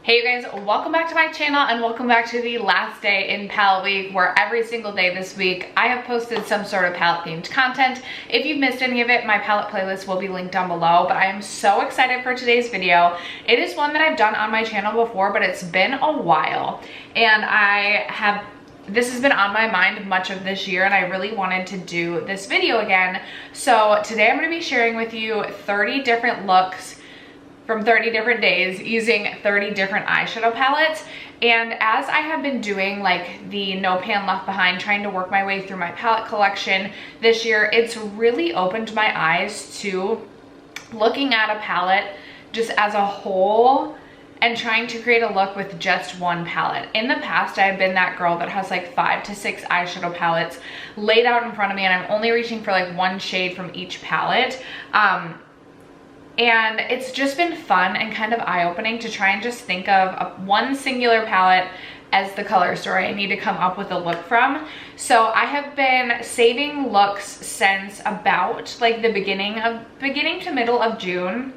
Hey you guys, welcome back to my channel and welcome back to the last day in palette week, where every single day this week I have posted some sort of palette themed content. If you've missed any of it, my palette playlist will be linked down below, but I am so excited for today's video. It is one that I've done on my channel before, but it's been a while, and this has been on my mind much of this year, and I really wanted to do this video again. So today I'm going to be sharing with you 30 different looks from 30 different days using 30 different eyeshadow palettes. And as I have been doing like the No Pan Left Behind, trying to work my way through my palette collection this year, it's really opened my eyes to looking at a palette just as a whole and trying to create a look with just one palette. In the past, I've been that girl that has like 5 to 6 eyeshadow palettes laid out in front of me, and I'm only reaching for like one shade from each palette. And it's just been fun and kind of eye-opening to try and just think of one singular palette as the color story I need to come up with a look from. So I have been saving looks since about like the beginning to middle of June.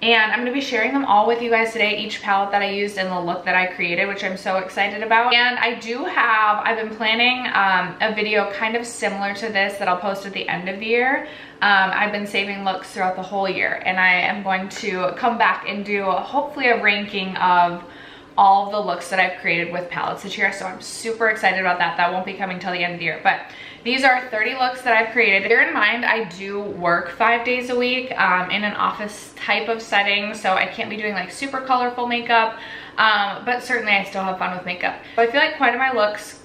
And I'm gonna be sharing them all with you guys today, each palette that I used and the look that I created, which I'm so excited about. And I've been planning a video kind of similar to this that I'll post at the end of the year. I've been saving looks throughout the whole year, and I am going to come back and do hopefully a ranking of all of the looks that I've created with palettes this year. So I'm super excited about that. That won't be coming till the end of the year, but these are 30 looks that I've created. Bear in mind, I do work 5 days a week in an office type of setting, so I can't be doing like super colorful makeup, but certainly I still have fun with makeup. So I feel like quite a my looks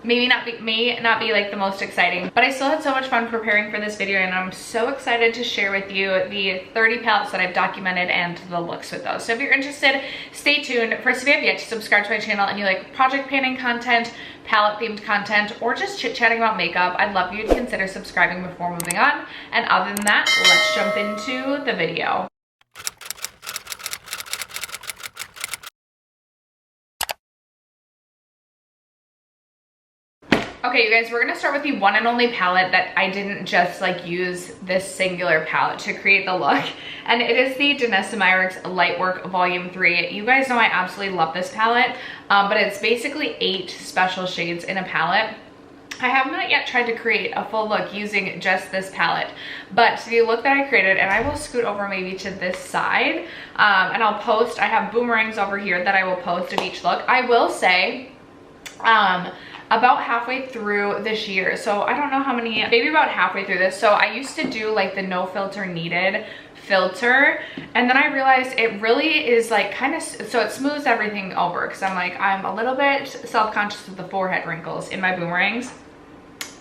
may not be like the most exciting, but I still had so much fun preparing for this video, and I'm so excited to share with you the 30 palettes that I've documented and the looks with those. So if you're interested, stay tuned. First, if you have yet to subscribe to my channel and you like project painting content, palette themed content, or just chit-chatting about makeup, I'd love you to consider subscribing before moving on. And other than that, let's jump into the video. Okay, you guys, we're gonna start with the one and only palette that I didn't just like use this singular palette to create the look, and it is the Glaminatrix Lightwork Volume 3. You guys know I absolutely love this palette, but it's basically 8 special shades in a palette. I have not yet tried to create a full look using just this palette, but the look that I created, and I will scoot over maybe to this side, and I'll post, I have boomerangs over here that I will post of each look. I will say, about halfway through this year, so I don't know how many, maybe about halfway through this, so I used to do like the no filter needed filter, and then I realized it really is like kind of, so it smooths everything over, because I'm a little bit self-conscious of the forehead wrinkles in my boomerangs.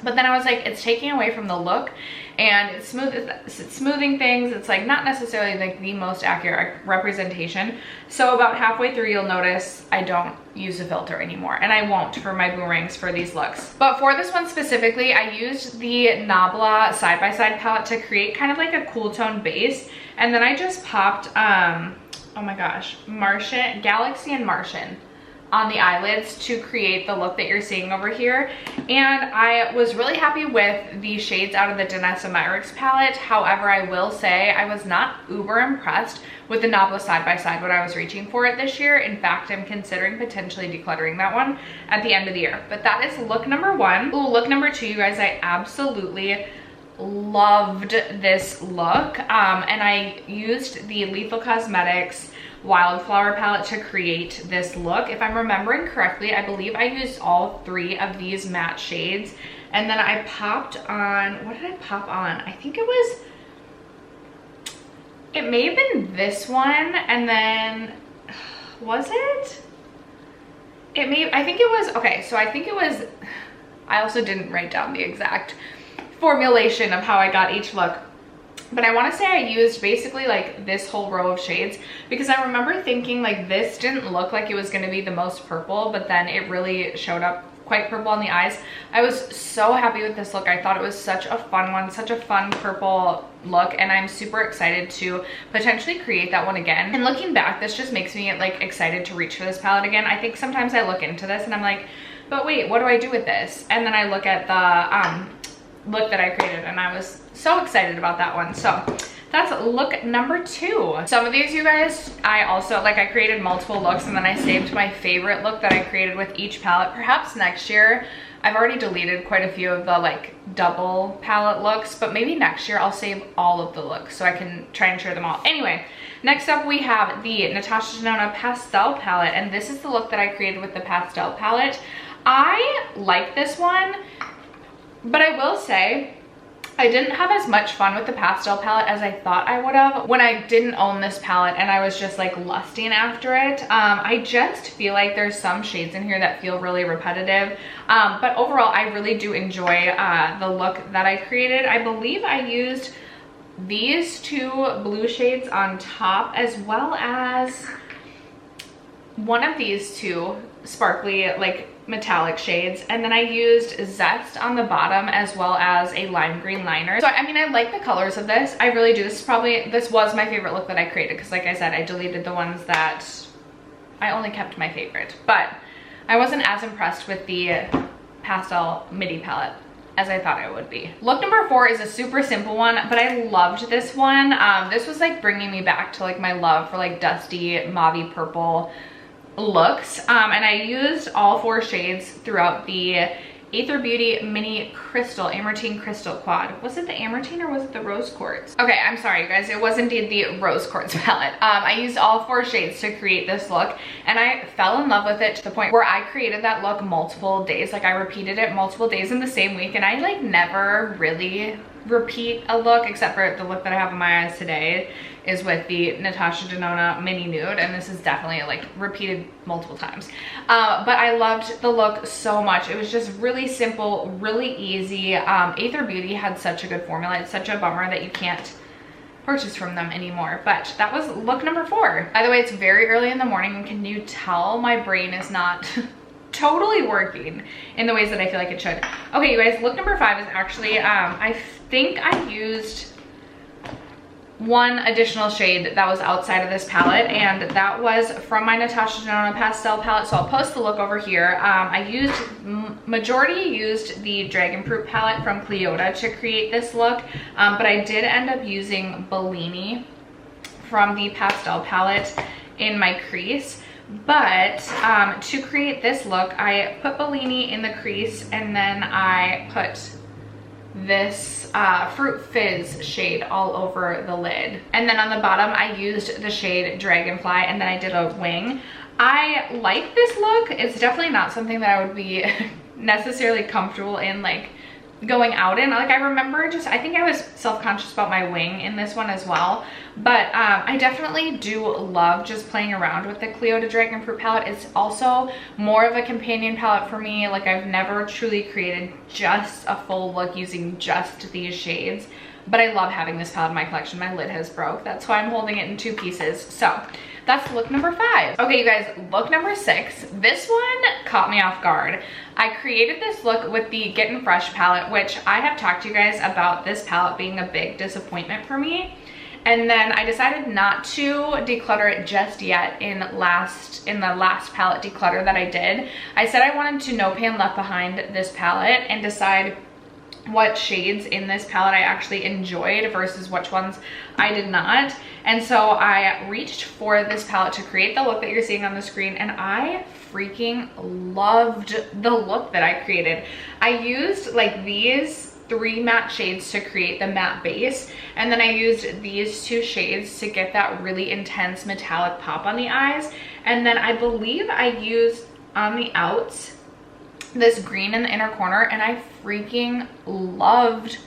But then I was like, it's taking away from the look, and it's smoothing things. It's like not necessarily like the most accurate representation. So about halfway through, you'll notice I don't use a filter anymore, and I won't for my boomerangs for these looks. But for this one specifically, I used the Nabla side-by-side palette to create kind of like a cool tone base, and then I just popped, oh my gosh, Martian, Galaxy and Martian on the eyelids to create the look that you're seeing over here. And I was really happy with the shades out of the Glaminatrix palette. However, I will say I was not uber impressed with the Nabla side-by-side when I was reaching for it this year. In fact, I'm considering potentially decluttering that one at the end of the year. But that is look number 1. Ooh, look number 2, you guys, I absolutely loved this look. And I used the Lethal Cosmetics Wildflower palette to create this look. If I'm remembering correctly, I believe I used all 3 of these matte shades, and then I popped on, what did I pop on? I think it may have been this one, and then, was it? I think it was, okay, so I think it was, I also didn't write down the exact formulation of how I got each look. But I want to say I used basically like this whole row of shades, because I remember thinking like this didn't look like it was going to be the most purple, but then it really showed up quite purple on the eyes. I was so happy with this look. I thought it was such a fun one, such a fun purple look, and I'm super excited to potentially create that one again. And looking back, this just makes me like excited to reach for this palette again. I think sometimes I look into this and I'm like, but wait, what do I do with this? And then I look at the look that I created, and I was so excited about that one. So That's look number 2. Some of these, you guys, I also, like, I created multiple looks and then I saved my favorite look that I created with each palette. Perhaps next year, I've already deleted quite a few of the like double palette looks, but maybe next year I'll save all of the looks so I can try and share them all. Anyway, next up we have the Natasha Denona pastel palette, and this is the look that I created with the pastel palette. I like this one, but I will say I didn't have as much fun with the pastel palette as I thought I would have when I didn't own this palette and I was just like lusting after it. I just feel like there's some shades in here that feel really repetitive, but overall I really do enjoy the look that I created. I believe I used these 2 blue shades on top as well as one of these 2 sparkly like metallic shades, and then I used Zest on the bottom as well as a lime green liner. So I mean, I like the colors of this, I really do. This was my favorite look that I created because, like I said, I deleted the ones that I only kept my favorite, but I wasn't as impressed with the pastel midi palette as I thought I would be. Look number 4 is a super simple one, but I loved this one. This was like bringing me back to like my love for like dusty mauvey purple looks, and I used all 4 shades throughout the Aether Beauty Mini Crystal Amartine Crystal Quad. Was it the Amartine or was it the Rose Quartz? Okay, I'm sorry you guys, it was indeed the Rose Quartz palette. I used all 4 shades to create this look, and I fell in love with it to the point where I created that look multiple days. Like, I repeated it multiple days in the same week, and I like never really repeat a look except for the look that I have in my eyes today is with the Natasha Denona Mini Nude, and this is definitely like repeated multiple times. But I loved the look so much. It was just really simple, really easy. Aether Beauty had such a good formula. It's such a bummer that you can't purchase from them anymore, but that was look number 4. By the way, it's very early in the morning, and can you tell my brain is not totally working in the ways that I feel like it should. Okay, you guys, look number 5 is actually, I think I used one additional shade that was outside of this palette, and that was from my Natasha Denona pastel palette, so I'll post the look over here. I majority used the Dragon Fruit palette from Cleota to create this look, but I did end up using Bellini from the pastel palette in my crease. But to create this look, I put Bellini in the crease, and then I put this Fruit Fizz shade all over the lid. And then on the bottom, I used the shade Dragonfly, and then I did a wing. I like this look. It's definitely not something that I would be necessarily comfortable in, like, going out in. Like, I remember just, I think I was self-conscious about my wing in this one as well, but I definitely do love just playing around with the Cleota Dragon Fruit palette. It's also more of a companion palette for me. Like, I've never truly created just a full look using just these shades, but I love having this palette in my collection. My lid has broke, that's why I'm holding it in 2 pieces. So that's look number 5. Okay, you guys, look number 6. This one caught me off guard. I created this look with the Getting Fresh palette, which I have talked to you guys about this palette being a big disappointment for me. And then I decided not to declutter it just yet in the last palette declutter that I did. I said I wanted to no pan left behind this palette and decide what shades in this palette I actually enjoyed versus which ones I did not. And so I reached for this palette to create the look that you're seeing on the screen, and I freaking loved the look that I created. I used like these 3 matte shades to create the matte base, and then I used these 2 shades to get that really intense metallic pop on the eyes. And then I believe I used on the outs this green in the inner corner, and I freaking loved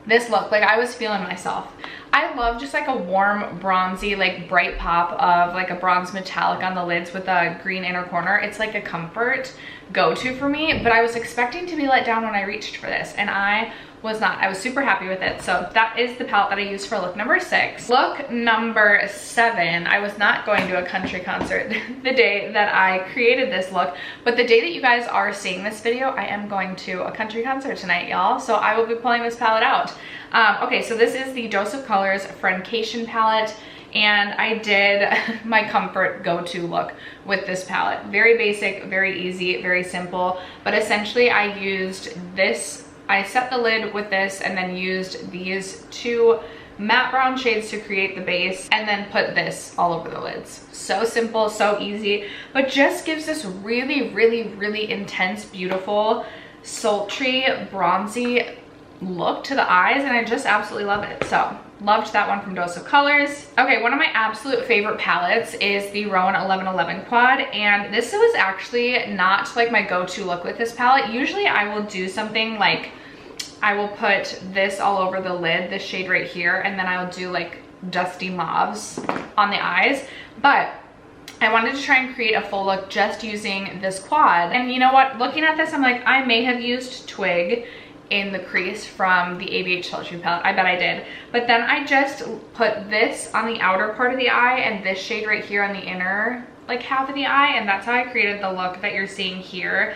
this look. Like, I was feeling myself. I love just like a warm bronzy, like bright pop of like a bronze metallic on the lids with a green inner corner. It's like a comfort go-to for me, but I was expecting to be let down when I reached for this, and I was not. I was super happy with it. So that is the palette that I used for look number 6. Look number 7, I was not going to a country concert the day that I created this look, but the day that you guys are seeing this video, I am going to a country concert tonight, y'all. So I will be pulling this palette out. Okay, so this is the Dose of Colors Friendcation palette, and I did my comfort go-to look with this palette. Very basic, very easy, very simple, but essentially I used this, I set the lid with this and then used these 2 matte brown shades to create the base, and then put this all over the lids. So simple, so easy, but just gives this really, really, really intense, beautiful, sultry, bronzy look to the eyes, and I just absolutely love it. So loved that one from Dose of Colors. Okay, one of my absolute favorite palettes is the Rowan 1111 Quad, and this was actually not like my go-to look with this palette. Usually I will do something like, I will put this all over the lid, this shade right here, and then I'll do like dusty mauves on the eyes, but I wanted to try and create a full look just using this quad. And you know what, looking at this, I'm like, I may have used Twig in the crease from the ABH Sultry palette. I bet I did. But then I just put this on the outer part of the eye and this shade right here on the inner like half of the eye, and that's how I created the look that you're seeing here.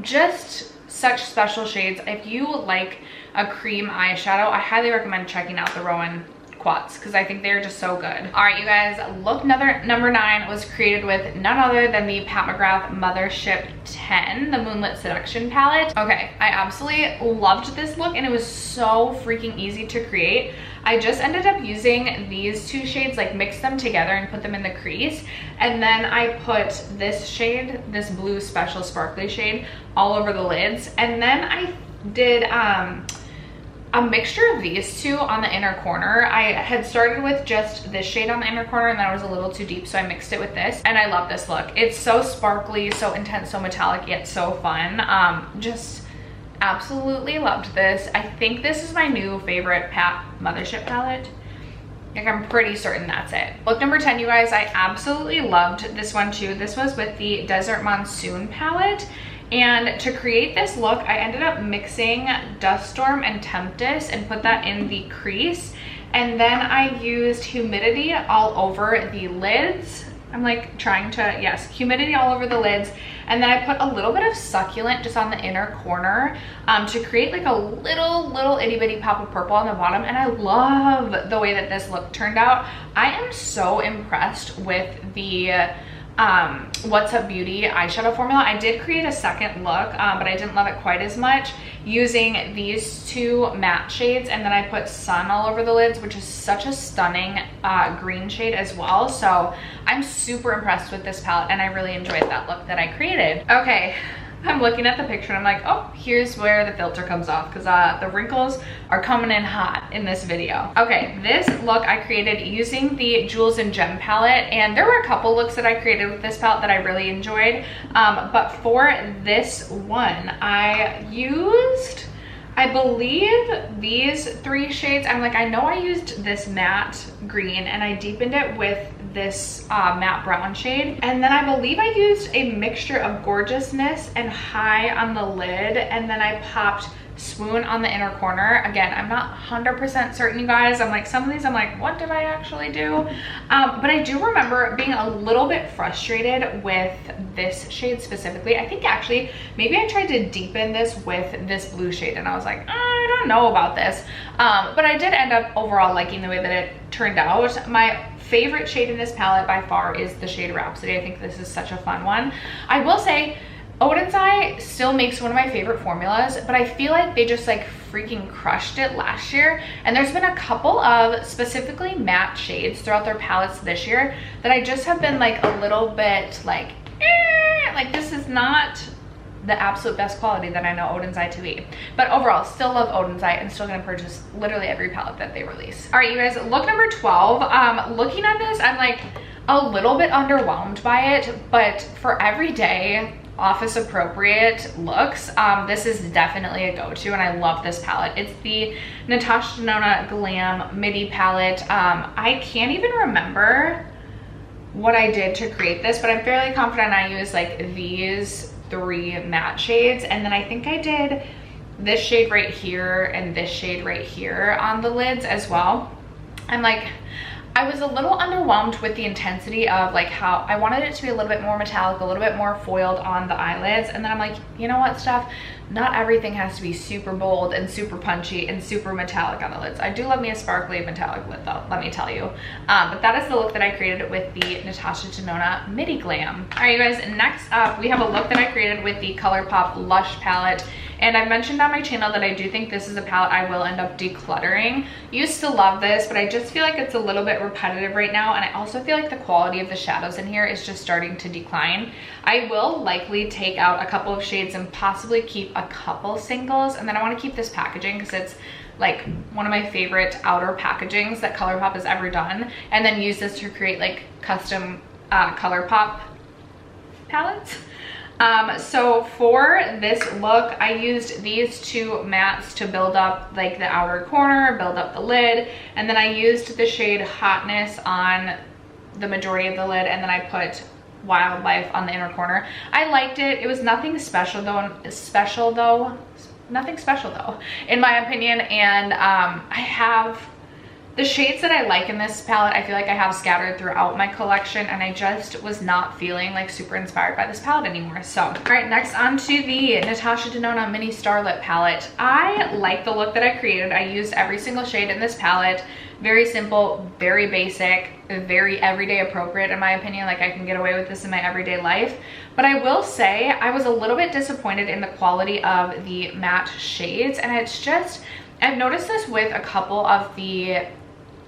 Just such special shades. If you like a cream eyeshadow, I highly recommend checking out the Rowan quads because I think they're just so good. All right, you guys, look number 9 was created with none other than the Pat McGrath Mothership 10, the Moonlit Seduction palette. Okay, I absolutely loved this look, and it was so freaking easy to create. I just ended up using these two shades, like mixed them together and put them in the crease, and then I put this shade, this blue special sparkly shade, all over the lids, and then I did a mixture of these two on the inner corner. I had started with just this shade on the inner corner, and that was a little too deep, so I mixed it with this, and I love this look. It's so sparkly, so intense, so metallic, yet so fun. Just absolutely loved this. I think this is my new favorite Pat Mothership palette. Like, I'm pretty certain that's it. Look number 10, you guys, I absolutely loved this one too. This was with the Desert Monsoon palette. And to create this look, I ended up mixing Dust Storm and Tempest and put that in the crease. And then I used Humidity all over the lids. I'm like trying to, yes, Humidity all over the lids. And then I put a little bit of Succulent just on the inner corner to create like a little itty bitty pop of purple on the bottom. And I love the way that this look turned out. I am so impressed with the What's Up Beauty eyeshadow formula. I did create a second look, but I didn't love it quite as much using these two matte shades, and then I put Sun all over the lids, which is such a stunning green shade as well. So I'm super impressed with this palette, and I really enjoyed that look that I created. Okay, I'm looking at the picture and I'm like, oh, here's where the filter comes off, because the wrinkles are coming in hot in this video. Okay, this look I created using the Jewels and Gem palette, and there were a couple looks that I created with this palette that I really enjoyed, but for this one I used, I believe, these three shades. I'm like, I know I used this matte green and I deepened it with this matte brown shade, and then I believe I used a mixture of Gorgeousness and High on the lid, and then I popped Swoon on the inner corner. Again, I'm not 100% certain, you guys. I'm like, some of these I'm like, what did I actually do? But I do remember being a little bit frustrated with this shade specifically. I think actually maybe I tried to deepen this with this blue shade, and I was like, I don't know about this, but I did end up overall liking the way that it turned out. My favorite shade in this palette by far is the shade Rhapsody. I think this is such a fun one. I will say Oden's Eye still makes one of my favorite formulas, but I feel like they just like freaking crushed it last year. And there's been a couple of specifically matte shades throughout their palettes this year that I just have been like a little bit like, like this is not the absolute best quality that I know Oden's Eye to be. But overall, still love Oden's Eye and still gonna purchase literally every palette that they release. All right, you guys, look number 12. Looking at this, I'm like a little bit underwhelmed by it, but for everyday office appropriate looks, this is definitely a go-to, and I love this palette. It's the Natasha Denona Glam Midi palette. I can't even remember what I did to create this, but I'm fairly confident I used like these three matte shades, and then I think I did this shade right here and this shade right here on the lids as well. I'm like, I was a little underwhelmed with the intensity of like how I wanted it to be a little bit more metallic, a little bit more foiled on the eyelids. And then I'm like, you know what, Steph? Not everything has to be super bold and super punchy and super metallic on the lids. I do love me a sparkly metallic lid though, let me tell you. But that is the look that I created with the Natasha Denona Midi Glam. All right, you guys, next up, we have a look that I created with the ColourPop Lush palette. And I mentioned on my channel that I do think this is a palette I will end up decluttering. Used to love this, but I just feel like it's a little bit repetitive right now. And I also feel like the quality of the shadows in here is just starting to decline. I will likely take out a couple of shades and possibly keep a couple singles. And then I want to keep this packaging because it's like one of my favorite outer packagings that ColourPop has ever done. And then use this to create like custom ColourPop palettes. So for this look, I used these two mattes to build up like the outer corner, build up the lid, and then I used the shade Hotness on the majority of the lid, and then I put Wildlife on the inner corner. I liked it. It was nothing special though, nothing special though, in my opinion. And I have the shades that I like in this palette, I feel like I have scattered throughout my collection, and I just was not feeling like super inspired by this palette anymore. So, all right, next on to the Natasha Denona Mini Starlit palette. I like the look that I created. I used every single shade in this palette. Very simple, very basic, very everyday appropriate in my opinion. Like I can get away with this in my everyday life. But I will say I was a little bit disappointed in the quality of the matte shades, and it's just, I've noticed this with a couple of the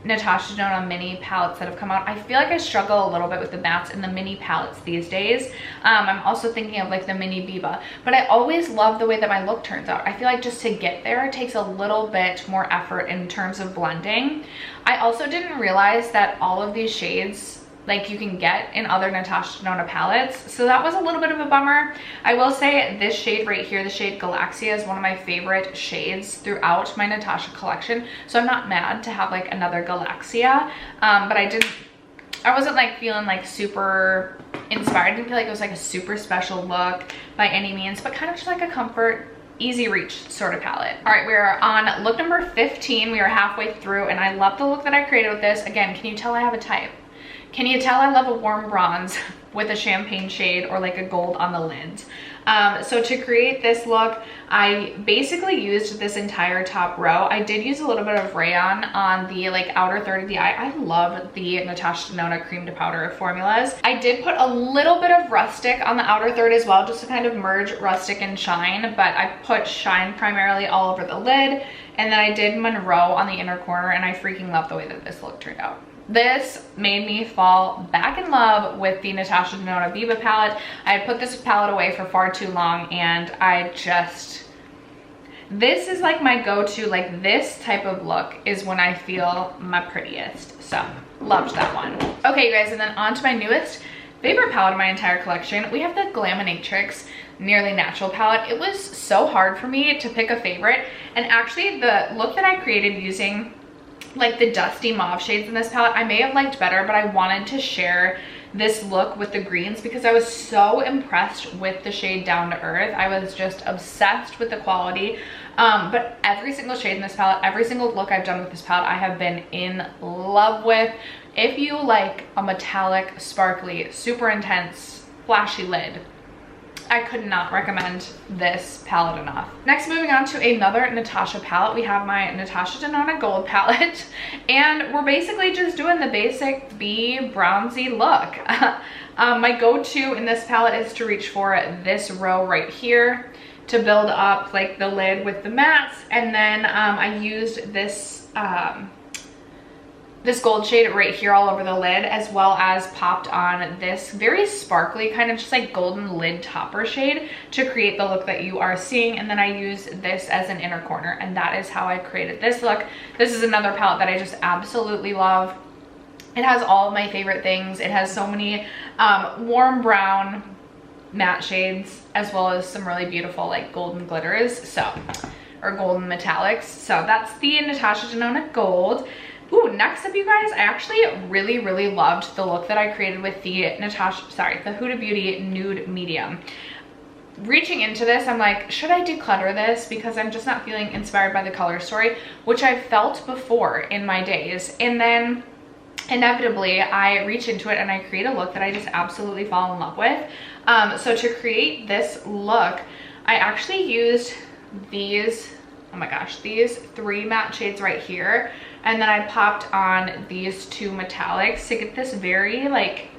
Natasha Denona mini palettes that have come out. I feel like I struggle a little bit with the mattes in the mini palettes these days. I'm also thinking of like the mini Biba, but I always love the way that my look turns out. I feel like just to get there, it takes a little bit more effort in terms of blending. I also didn't realize that all of these shades like you can get in other Natasha Denona palettes, so that was a little bit of a bummer. I will say this shade right here, the shade Galaxia, is one of my favorite shades throughout my Natasha collection, so I'm not mad to have like another Galaxia. But I wasn't like feeling like super inspired. I didn't feel like it was like a super special look by any means, but kind of just like a comfort, easy reach sort of palette. All right, we are on look number 15. We are halfway through, and I love the look that I created with this. Again, can you tell I have a type? Can you tell I love a warm bronze with a champagne shade or like a gold on the lids? So to create this look, I basically used this entire top row. I did use a little bit of rayon on the like outer third of the eye. I love the Natasha Denona cream to powder formulas. I did put a little bit of rustic on the outer third as well, just to kind of merge rustic and shine, but I put shine primarily all over the lid, and then I did Monroe on the inner corner, and I freaking love the way that this look turned out. This made me fall back in love with the Natasha Denona Viva palette. I had put this palette away for far too long, and this is like my go-to, like this type of look is when I feel my prettiest. So, loved that one. Okay, you guys, and then on to my newest favorite palette in my entire collection. We have the Glaminatrix Nearly Natural palette. It was so hard for me to pick a favorite, and actually the look that I created using like the dusty mauve shades in this palette I may have liked better, but I wanted to share this look with the greens because I was so impressed with the shade Down to Earth. I was just obsessed with the quality. But every single shade in this palette, every single look I've done with this palette, I have been in love with. If you like a metallic, sparkly, super intense, flashy lid, I could not recommend this palette enough. Next, moving on to another Natasha palette, we have my Natasha Denona Gold palette, and we're basically just doing the basic B bronzy look. My go-to in this palette is to reach for this row right here to build up like the lid with the mattes, and then I used this this gold shade right here all over the lid, as well as popped on this very sparkly kind of just like golden lid topper shade to create the look that you are seeing. And then I use this as an inner corner, and that is how I created this look. This is another palette that I just absolutely love. It has all of my favorite things. It has so many warm brown matte shades, as well as some really beautiful like golden glitters, or golden metallics. So that's the Natasha Denona Gold. Ooh, next up, you guys, I actually really loved the look that I created with the the Huda Beauty Nude Medium. Reaching into this, I'm like, should I declutter this? Because I'm just not feeling inspired by the color story, which I've felt before in my days. And then inevitably I reach into it and I create a look that I just absolutely fall in love with. So to create this look, I actually used these, oh my gosh, these 3 matte shades right here, and then I popped on these 2 metallics to get this very like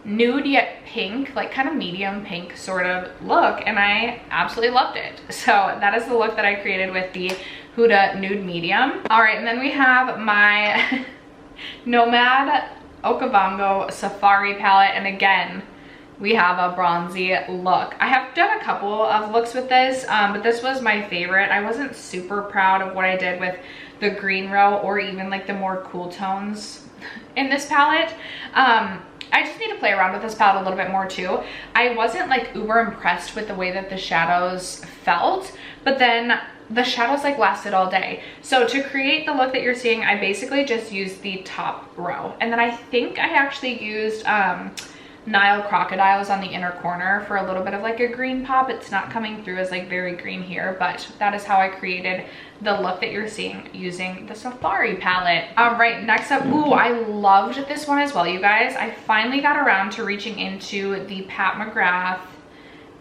nude yet pink, like kind of medium pink sort of look, and I absolutely loved it. So that is the look that I created with the Huda Nude Medium. All right, and then we have my Nomad Okavango Safari palette, and again, we have a bronzy look. I have done a couple of looks with this, but this was my favorite. I wasn't super proud of what I did with the green row or even like the more cool tones in this palette. I just need to play around with this palette a little bit more too. I wasn't like uber impressed with the way that the shadows felt, but then the shadows like lasted all day. So to create the look that you're seeing, I basically just used the top row, and then I think I actually used Nile Crocodiles on the inner corner for a little bit of like a green pop. It's not coming through as like very green here, but that is how I created the look that you're seeing using the Safari palette. All right, next up, ooh, I loved this one as well, you guys. I finally got around to reaching into the Pat McGrath,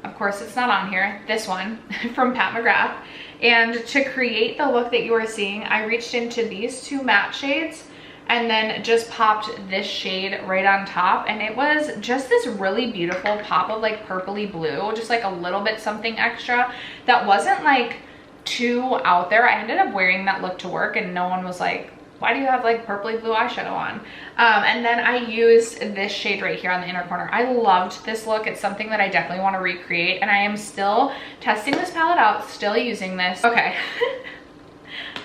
of course it's not on here, this one from Pat McGrath. And to create the look that you are seeing, I reached into these 2 matte shades and then just popped this shade right on top, and it was just this really beautiful pop of like purpley blue, just like a little bit something extra that wasn't like too out there. I ended up wearing that look to work and no one was like, why do you have like purpley blue eyeshadow on? And then I used this shade right here on the inner corner. I loved this look. It's something that I definitely want to recreate, and I am still testing this palette out, still using this. Okay.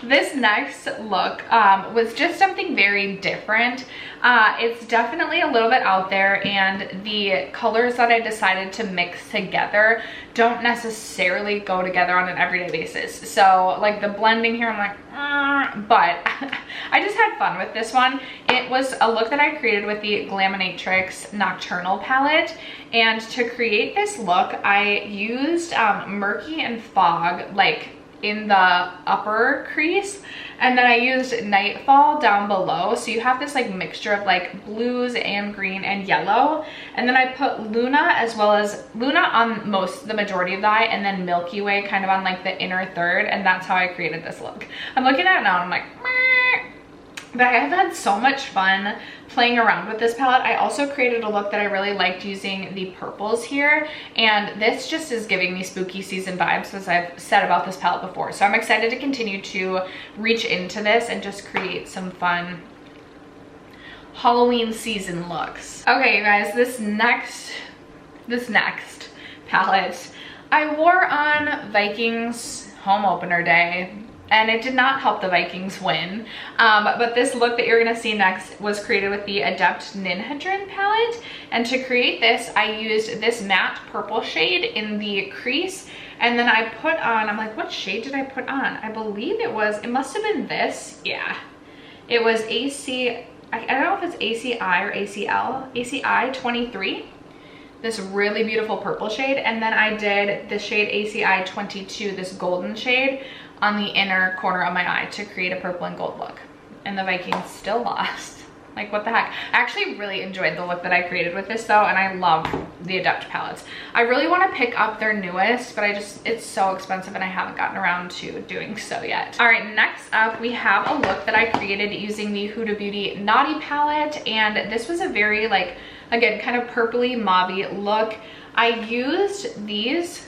This next look was just something very different. It's definitely a little bit out there, and the colors that I decided to mix together don't necessarily go together on an everyday basis. So like the blending here, I'm like, but I just had fun with this one. It was a look that I created with the Glaminatrix Nocturnal palette, and to create this look, I used Murky and Fog like in the upper crease, and then I used Nightfall down below, so you have this like mixture of like blues and green and yellow, and then I put Luna as well as Luna on the majority of the eye, and then Milky Way kind of on like the inner third, and that's how I created this look. I'm looking at it now and I'm like, meh. But I have had so much fun playing around with this palette. I also created a look that I really liked using the purples here, and this just is giving me spooky season vibes, as I've said about this palette before. So I'm excited to continue to reach into this and just create some fun Halloween season looks. Okay, you guys, this next palette I wore on Vikings home opener day, and it did not help the Vikings win. But this look that you're gonna see next was created with the Adept Ninhedrin palette. And to create this, I used this matte purple shade in the crease. And then I put on, I'm like, what shade did I put on? I believe it must have been this. Yeah, it was I don't know if it's ACI or ACL, ACI 23. This really beautiful purple shade. And then I did the shade ACI 22, this golden shade, on the inner corner of my eye to create a purple and gold look. And the Vikings still lost. Like, what the heck? I actually really enjoyed the look that I created with this though, and I love the Adept palettes. I really want to pick up their newest, but it's so expensive and I haven't gotten around to doing so yet. All right, next up we have a look that I created using the Huda Beauty Naughty palette, and this was a very like, again, kind of purpley mauvey look. I used these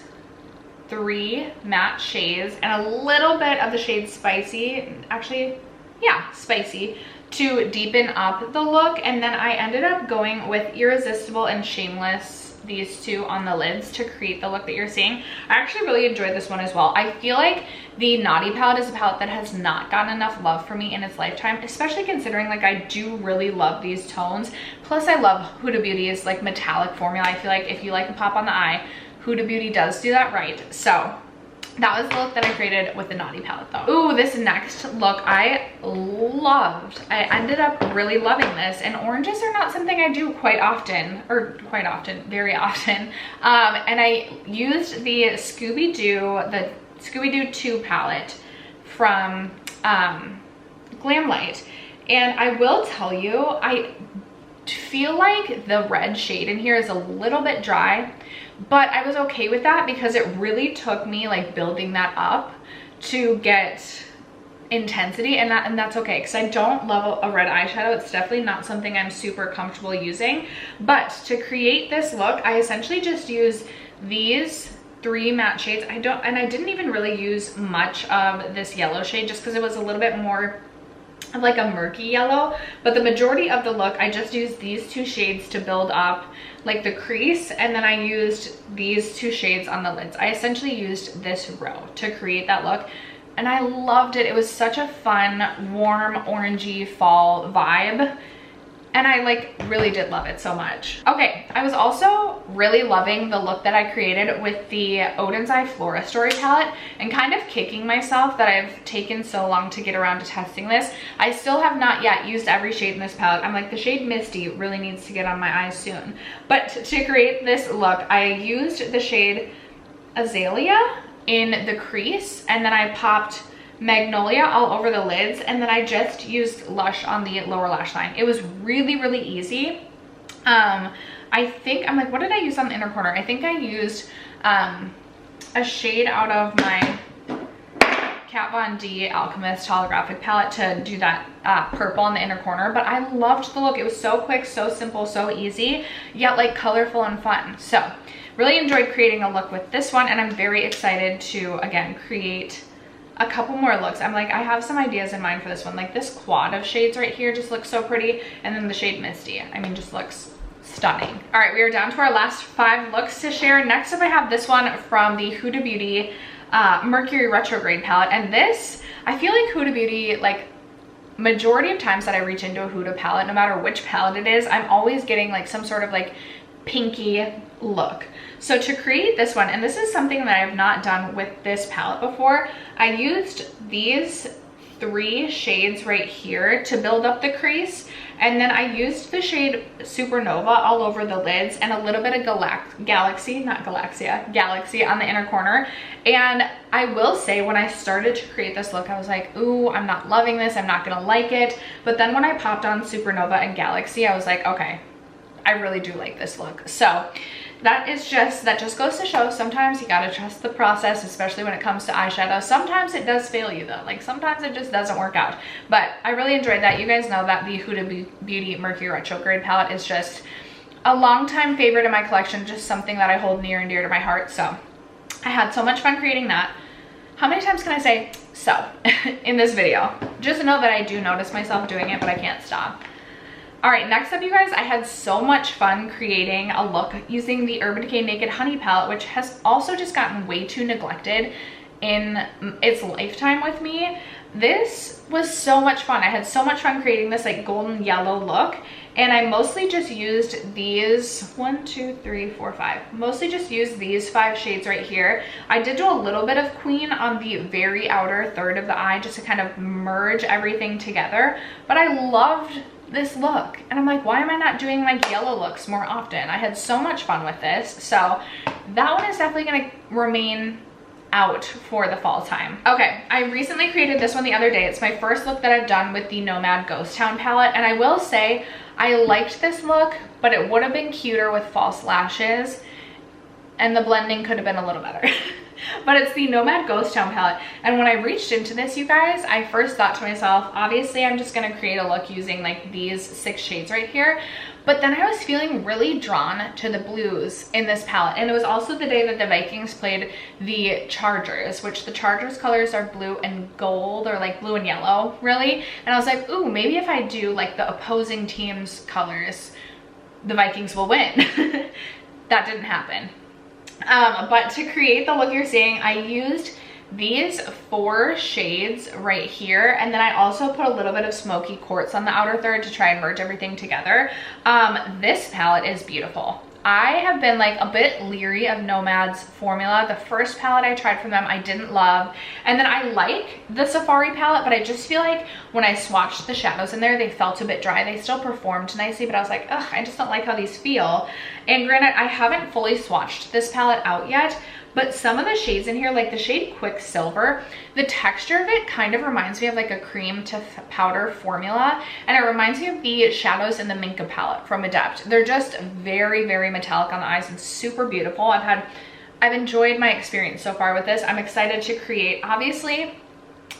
3 matte shades and a little bit of the shade Spicy, actually, yeah, Spicy, to deepen up the look. And then I ended up going with Irresistible and Shameless, these 2 on the lids, to create the look that you're seeing. I actually really enjoyed this one as well. I feel like the Naughty palette is a palette that has not gotten enough love for me in its lifetime, especially considering like I do really love these tones. Plus I love Huda Beauty's like metallic formula. I feel like if you like a pop on the eye, Huda Beauty does do that right. So that was the look that I created with the Naughty palette though. Ooh, this next look I loved. I ended up really loving this, and oranges are not something I do very often. And I used the Scooby-Doo 2 palette from Glam Light. And I will tell you, I feel like the red shade in here is a little bit dry, but I was okay with that because it really took me like building that up to get intensity, and that's okay because I don't love a red eyeshadow. It's definitely not something I'm super comfortable using. But to create this look, I essentially just use these 3 matte shades. I didn't even really use much of this yellow shade just because it was a little bit more of like a murky yellow, but the majority of the look I just used these 2 shades to build up like the crease, and then I used these 2 shades on the lids. I essentially used this row to create that look, and I loved it. It was such a fun, warm, orangey fall vibe, and I like really did love it so much. Okay, I was also really loving the look that I created with the Odin's Eye Flora Story palette, and kind of kicking myself that I've taken so long to get around to testing this. I still have not yet used every shade in this palette. I'm like, the shade Misty really needs to get on my eyes soon. But to create this look, I used the shade Azalea in the crease, and then I popped Magnolia all over the lids, and then I just used Lush on the lower lash line. It was really, really easy. I think, I'm like, what did I use on the inner corner? I think I used a shade out of my Kat Von D Alchemist holographic palette to do that purple on the inner corner, but I loved the look. It was so quick, so simple, so easy, yet like colorful and fun. So really enjoyed creating a look with this one, and I'm very excited to, again, create a couple more looks. I'm like, I have some ideas in mind for this one. Like this quad of shades right here just looks so pretty, and then the shade Misty, I mean, just looks stunning. All right, we are down to our last 5 looks to share. Next up, I have this one from the Huda Beauty Mercury Retrograde palette, and this, I feel like Huda Beauty, like majority of times that I reach into a Huda palette, no matter which palette it is, I'm always getting like some sort of like pinky look. So to create this one, and this is something that I have not done with this palette before, I used these 3 shades right here to build up the crease, and then I used the shade Supernova all over the lids and a little bit of Galaxy on the inner corner. And I will say, when I started to create this look, I was like, ooh, I'm not loving this, I'm not gonna like it. But then when I popped on Supernova and Galaxy, I was like, okay, I really do like this look. So that just goes to show, sometimes you gotta trust the process, especially when it comes to eyeshadow. Sometimes it does fail you though, like sometimes it just doesn't work out. But I really enjoyed that. You guys know that the Huda Beauty Mercury Retrograde palette is just a longtime favorite in my collection, just something that I hold near and dear to my heart. So I had so much fun creating that. How many times can I say so in this video? Just know that I do notice myself doing it, but I can't stop. All right, next up, you guys, I had so much fun creating a look using the Urban Decay Naked Honey palette, which has also just gotten way too neglected in its lifetime with me. This was so much fun. I had so much fun creating this like golden yellow look, and I mostly just used these 1, 2, 3, 4, 5. Mostly just used these 5 shades right here. I did do a little bit of Queen on the very outer third of the eye just to kind of merge everything together, but I loved this look, and I'm like, why am I not doing like yellow looks more often? I had so much fun with this, so that one is definitely gonna remain out for the fall time. Okay, I recently created this one the other day. It's my first look that I've done with the Nomad Ghost Town palette, and I will say I liked this look, but it would have been cuter with false lashes, and the blending could have been a little better. But it's the Nomad Ghost Town palette, and when I reached into this, you guys, I first thought to myself, obviously I'm just gonna create a look using like these 6 shades right here, but then I was feeling really drawn to the blues in this palette, and it was also the day that the Vikings played the Chargers, which the Chargers colors are blue and gold, or like blue and yellow really, and I was like, ooh, maybe if I do like the opposing team's colors, the Vikings will win. That didn't happen. But to create the look you're seeing, I used these 4 shades right here, and then I also put a little bit of smoky quartz on the outer third to try and merge everything together. This palette is beautiful. I have been like a bit leery of Nomad's formula. The first palette I tried from them, I didn't love. And then I like the Safari palette, but I just feel like when I swatched the shadows in there, they felt a bit dry. They still performed nicely, but I was like, ugh, I just don't like how these feel. And granted, I haven't fully swatched this palette out yet, but some of the shades in here, like the shade Quicksilver, the texture of it kind of reminds me of like a cream to powder formula, and it reminds me of the shadows in the Minka palette from Adept. They're just very, very metallic on the eyes and super beautiful. I've enjoyed my experience so far with this. I'm excited to create, obviously,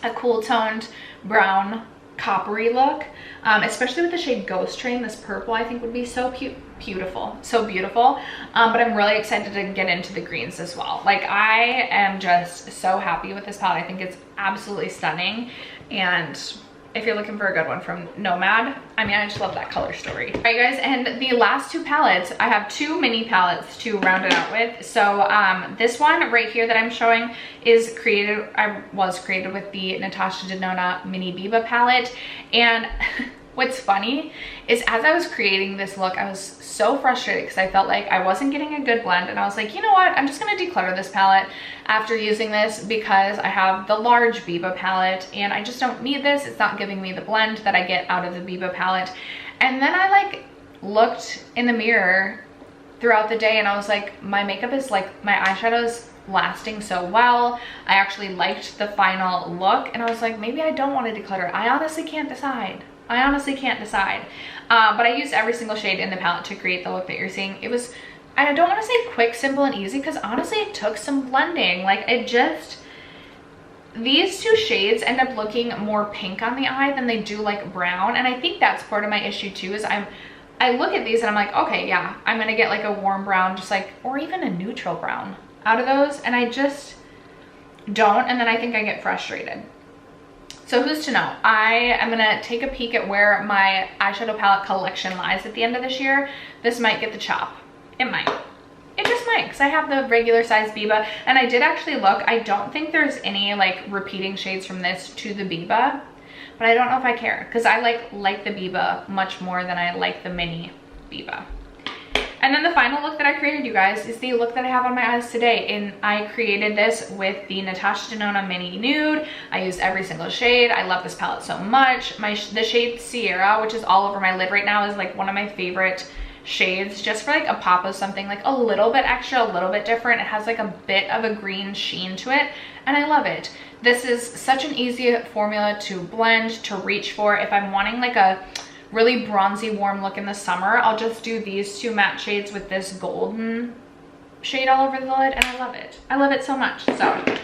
a cool toned brown coppery look, especially with the shade Ghost Train. This purple I think would be so beautiful, so beautiful. But I'm really excited to get into the greens as well. Like, I am just so happy with this palette. I think it's absolutely stunning, and if you're looking for a good one from Nomad, I mean, I just love that color story. All right, guys, and the last two palettes, I have two mini palettes to round it out with. So this one right here that I'm showing is was created with the Natasha Denona Mini Biba palette. And what's funny is, as I was creating this look, I was so frustrated because I felt like I wasn't getting a good blend, and I was like, you know what, I'm just gonna declutter this palette after using this because I have the large Biba palette and I just don't need this. It's not giving me the blend that I get out of the Biba palette. And then I like looked in the mirror throughout the day and I was like, my makeup is like, my eyeshadow's lasting so well. I actually liked the final look and I was like, maybe I don't want to declutter it. I honestly can't decide. But I used every single shade in the palette to create the look that you're seeing. It was, I don't want to say quick, simple, and easy, because honestly it took some blending. Like, these two shades end up looking more pink on the eye than they do like brown. And I think that's part of my issue too, is I look at these and I'm like, okay, yeah, I'm gonna get like a warm brown, just like, or even a neutral brown out of those, and I just don't, and then I think I get frustrated. So who's to know? I am gonna take a peek at where my eyeshadow palette collection lies at the end of this year. This might get the chop. It might. It just might, because I have the regular size Biba, and I did actually look. I don't think there's any like repeating shades from this to the Biba, but I don't know if I care, because I like the Biba much more than I like the mini Biba. And then the final look that I created, you guys, is the look that I have on my eyes today. And I created this with the Natasha Denona Mini Nude. I used every single shade. I love this palette so much. The shade Sierra, which is all over my lid right now, is like one of my favorite shades, just for like a pop of something like a little bit extra, a little bit different. It has like a bit of a green sheen to it, and I love it. This is such an easy formula to blend, to reach for. If I'm wanting like a really bronzy warm look in the summer, I'll just do these two matte shades with this golden shade all over the lid, and I love it. I love it so much. So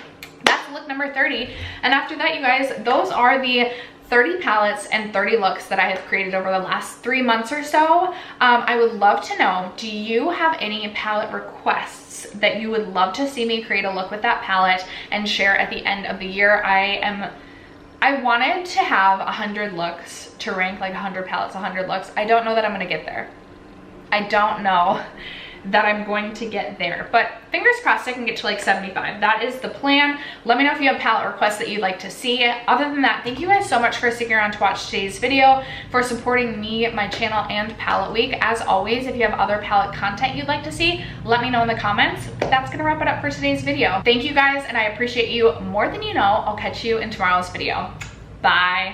that's look number 30. And after that, you guys, those are the 30 palettes and 30 looks that I have created over the last 3 months or so. I would love to know, do you have any palette requests that you would love to see me create a look with that palette and share at the end of the year? I wanted to have 100 looks to rank, like 100 palettes, 100 looks. I don't know that I'm gonna get there. I don't know that I'm going to get there, but fingers crossed I can get to like 75. That is the plan. Let me know if you have palette requests that you'd like to see. Other than that, thank you guys so much for sticking around to watch today's video, for supporting me, my channel, and Palette Week. As always, if you have other palette content you'd like to see, let me know in the comments. But that's gonna wrap it up for today's video. Thank you guys, and I appreciate you more than you know. I'll catch you in tomorrow's video. Bye.